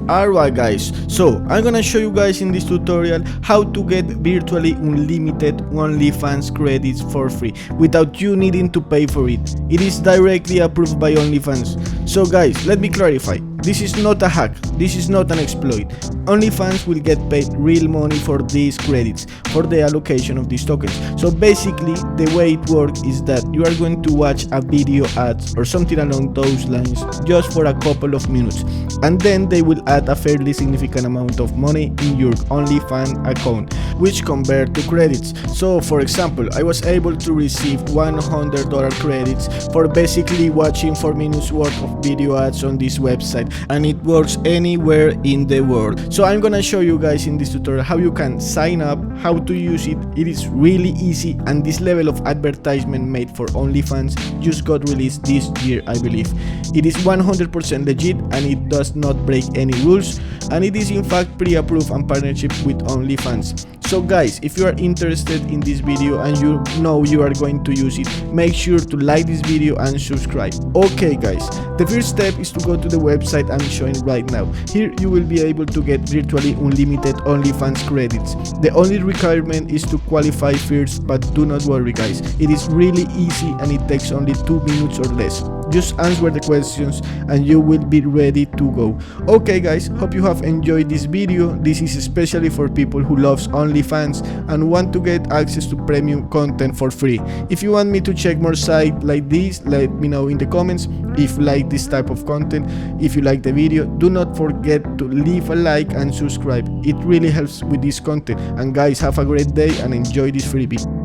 Alright guys, so I'm gonna show you guys in this tutorial how to get virtually unlimited OnlyFans credits for free without you needing to pay for it. It is directly approved by OnlyFans. So guys, let me clarify. This is not a hack, this is not an exploit. OnlyFans will get paid real money for these credits, for the allocation of these tokens. So basically, the way it works is that you are going to watch a video ads or something along those lines just for a couple of minutes, and then they will add a fairly significant amount of money in your OnlyFans account, which convert to credits. So for example, I was able to receive $100 credits for basically watching 4 minutes worth of video ads on this website, and it works anywhere in the world. So I'm gonna show you guys in this tutorial how you can sign up, how to use it. It is really easy, and this level of advertisement made for OnlyFans just got released this year, I believe. It is 100% legit and it does not break any rules, and it is in fact pre-approved and partnership with OnlyFans. So guys, if you are interested in this video and you know you are going to use it, make sure to like this video and subscribe. Okay guys, the first step is to go to the website I'm showing right now. Here you will be able to get virtually unlimited OnlyFans credits. The only requirement is to qualify first, but do not worry guys, it is really easy and it takes only 2 minutes or less. Just answer the questions and you will be ready to go. Okay guys, hope you have enjoyed this video. This is especially for people who loves OnlyFans and want to get access to premium content for free. If you want me to check more sites like this, let me know in the comments. If you like this type of content, if you like the video, do not forget to leave a like and subscribe. It really helps with this content. And guys, have a great day and enjoy this freebie.